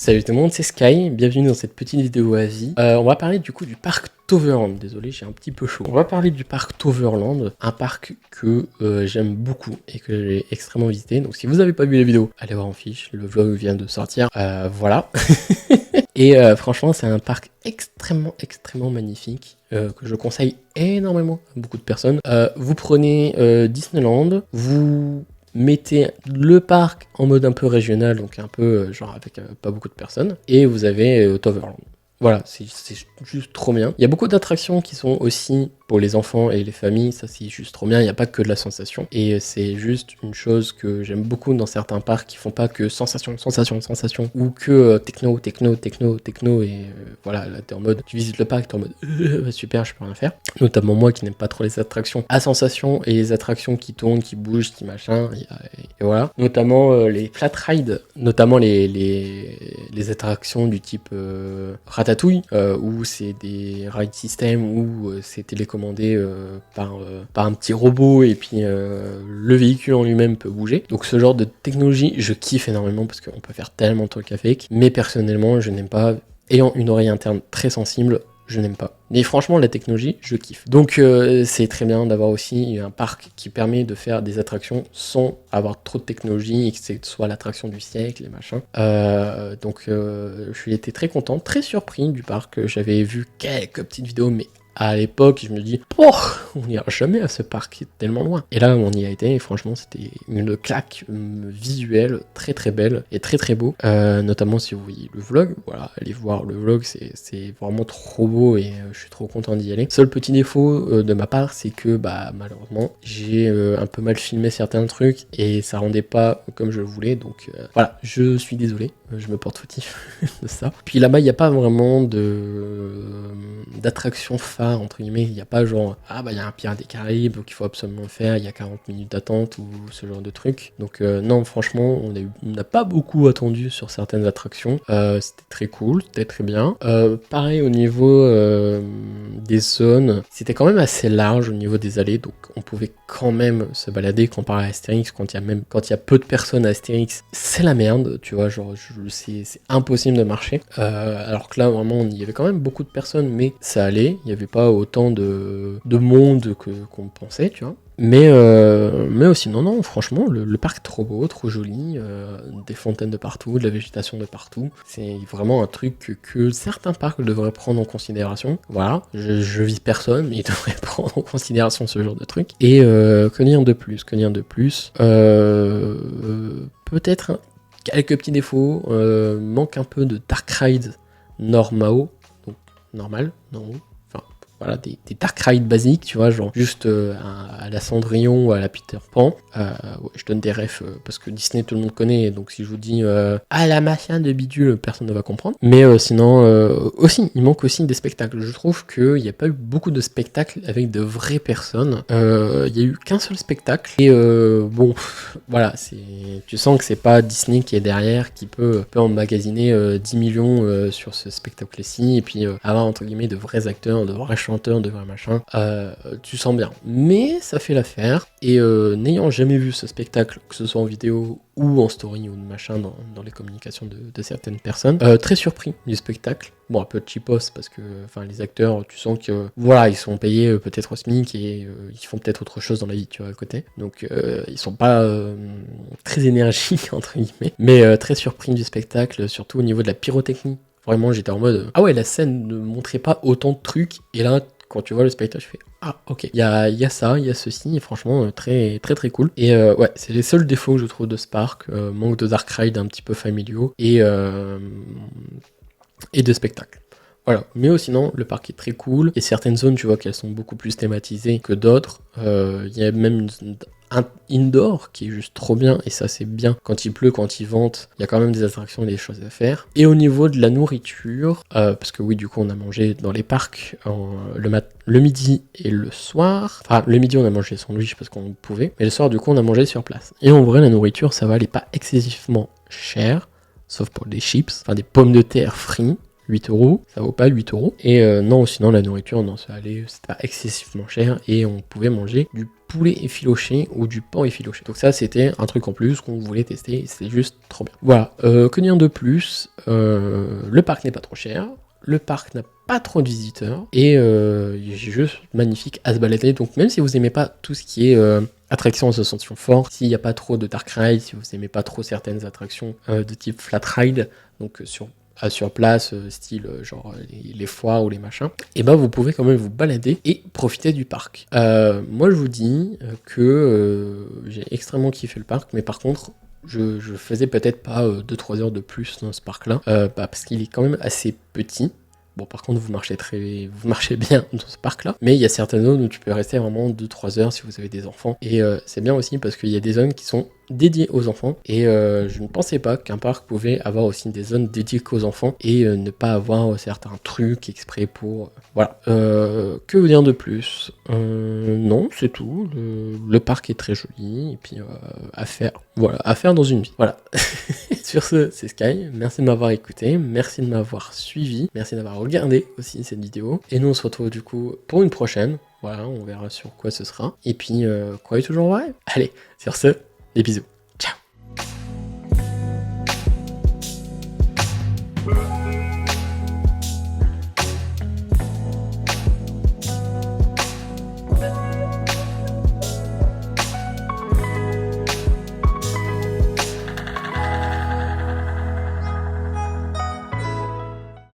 Salut tout le monde, c'est Sky, bienvenue dans cette petite vidéo avis. On va parler du coup du parc Toverland, désolé j'ai un petit peu chaud. On va parler du parc Toverland, un parc que j'aime beaucoup et que j'ai extrêmement visité. Donc si vous n'avez pas vu la vidéo, allez voir en fiche, le vlog vient de sortir, voilà. Et franchement c'est un parc extrêmement magnifique. Que je conseille énormément à beaucoup de personnes. Vous prenez Disneyland, vous mettez le parc en mode un peu régional, donc un peu genre avec pas beaucoup de personnes, et vous avez Toverland. Voilà, c'est juste trop bien. Il y a beaucoup d'attractions qui sont aussi pour les enfants et les familles, ça c'est juste trop bien, il n'y a pas que de la sensation. Et c'est juste une chose que j'aime beaucoup dans certains parcs qui font pas que sensation, ou que techno, et voilà, là t'es en mode, tu visites le parc, t'es en mode super, je peux rien faire. Notamment moi qui n'aime pas trop les attractions à sensation et les attractions qui tournent, qui bougent, qui machin, et voilà. Notamment les flat rides, notamment les attractions du type Ratatouille, où c'est des ride systems, où c'est télécommandé par un petit robot, et puis le véhicule en lui-même peut bouger. Donc ce genre de technologie, je kiffe énormément parce qu'on peut faire tellement de trucs avec, mais personnellement, je n'aime pas. Ayant une oreille interne très sensible, je n'aime pas. Mais franchement, la technologie, je kiffe. Donc c'est très bien d'avoir aussi un parc qui permet de faire des attractions sans avoir trop de technologie et que ce soit l'attraction du siècle et machin. Donc je suis été très content, très surpris du parc. J'avais vu quelques petites vidéos, mais à l'époque, je me dis, oh, on n'ira jamais à ce parc, c'est tellement loin. Et là, on y a été, et franchement, c'était une claque visuelle très belle et très beau. Notamment si vous voyez le vlog, voilà, allez voir le vlog, c'est vraiment trop beau et je suis trop content d'y aller. Seul petit défaut de ma part, c'est que malheureusement, j'ai un peu mal filmé certains trucs et ça rendait pas comme je le voulais. Donc voilà, je suis désolé, je me porte fautif de ça. Puis là-bas, il n'y a pas vraiment d'attraction phare entre guillemets, il n'y a pas genre il y a un Pirate des Caraïbes qu'il faut absolument faire, il y a 40 minutes d'attente ou ce genre de truc. Donc non, franchement, on n'a pas beaucoup attendu sur certaines attractions. C'était très cool, c'était très bien. Pareil au niveau des zones, c'était quand même assez large au niveau des allées, donc on pouvait quand même se balader comparé à Astérix. Quand il y a peu de personnes à Astérix, c'est la merde, tu vois, genre c'est impossible de marcher. Alors que là vraiment il y avait quand même beaucoup de personnes, mais ça allait, il y avait pas autant de monde qu'on pensait, tu vois. Mais aussi, non, franchement, le parc est trop beau, trop joli, des fontaines de partout, de la végétation de partout. C'est vraiment un truc que certains parcs devraient prendre en considération. Voilà, je vis personne, mais ils devraient prendre en considération ce genre de truc. Et que dire de plus peut-être quelques petits défauts, manque un peu de dark ride normaux, donc normal, voilà, des dark rides basiques, tu vois, genre juste à la Cendrillon ou à la Peter Pan. Ouais, je donne des refs parce que Disney tout le monde connaît, donc si je vous dis la machin de bidule, personne ne va comprendre. Mais sinon, aussi, il manque aussi des spectacles. Je trouve qu'il n'y a pas eu beaucoup de spectacles avec de vraies personnes. Il n'y a eu qu'un seul spectacle. Et bon, voilà, tu sens que c'est pas Disney qui est derrière, qui peut emmagasiner 10 millions sur ce spectacle-ci, et puis avoir entre guillemets de vrais acteurs, de vrais chanteurs, de vrais machins. Tu sens bien. Mais ça fait l'affaire. Et n'ayant jamais vu ce spectacle, que ce soit en vidéo ou en story ou de machin dans les communications de certaines personnes, très surpris du spectacle. Bon, un peu de cheapos parce que les acteurs, tu sens que voilà, ils sont payés peut-être au SMIC et ils font peut-être autre chose dans la vie, tu vois, à côté. Donc ils sont pas très énergiques entre guillemets, mais très surpris du spectacle, surtout au niveau de la pyrotechnie. Vraiment, j'étais en mode ah ouais, la scène ne montrait pas autant de trucs, et là quand tu vois le spectacle, je fais ah ok, il y a ça, il y a ceci, et franchement très cool. Et ouais, c'est les seuls défauts que je trouve de ce parc, manque de dark ride un petit peu familiaux et de spectacles. Voilà, mais sinon le parc est très cool, et certaines zones tu vois qu'elles sont beaucoup plus thématisées que d'autres. Il y a même un indoor qui est juste trop bien, et ça c'est bien. Quand il pleut, quand il vente, il y a quand même des attractions et des choses à faire. Et au niveau de la nourriture, parce que oui, du coup on a mangé dans les parcs le midi et le soir. Enfin, le midi on a mangé des sandwichs parce qu'on pouvait, mais le soir du coup on a mangé sur place. Et en vrai la nourriture ça va, elle est pas excessivement chère, sauf pour des chips, des pommes de terre frites. 8 €, ça vaut pas 8 €. Et non, sinon la nourriture, non, c'est pas excessivement cher et on pouvait manger du poulet effiloché ou du porc effiloché. Donc ça, c'était un truc en plus qu'on voulait tester, c'était juste trop bien. Voilà, que dire de plus, le parc n'est pas trop cher, le parc n'a pas trop de visiteurs, et il est juste magnifique à se balader. Donc même si vous aimez pas tout ce qui est attraction en sensation forte, s'il n'y a pas trop de dark ride, si vous aimez pas trop certaines attractions de type flat ride, donc sur place, style genre les foires ou les machins, et ben vous pouvez quand même vous balader et profiter du parc. Moi je vous dis que j'ai extrêmement kiffé le parc, mais par contre je faisais peut-être pas 2-3 heures de plus dans ce parc là, parce qu'il est quand même assez petit. Bon, par contre, vous marchez bien dans ce parc-là, mais il y a certaines zones où tu peux rester vraiment 2-3 heures si vous avez des enfants. Et c'est bien aussi parce qu'il y a des zones qui sont dédiées aux enfants, et je ne pensais pas qu'un parc pouvait avoir aussi des zones dédiées qu'aux enfants, et ne pas avoir certains trucs exprès pour... voilà. Que vous dire de plus? Non, c'est tout. Le parc est très joli, et puis à faire. Voilà, à faire dans une vie. Voilà. Sur ce, c'est Sky, merci de m'avoir écouté, merci de m'avoir suivi, merci d'avoir regardé aussi cette vidéo, et nous on se retrouve du coup pour une prochaine, voilà, on verra sur quoi ce sera, et puis croyez toujours vrai. Allez, sur ce, des bisous.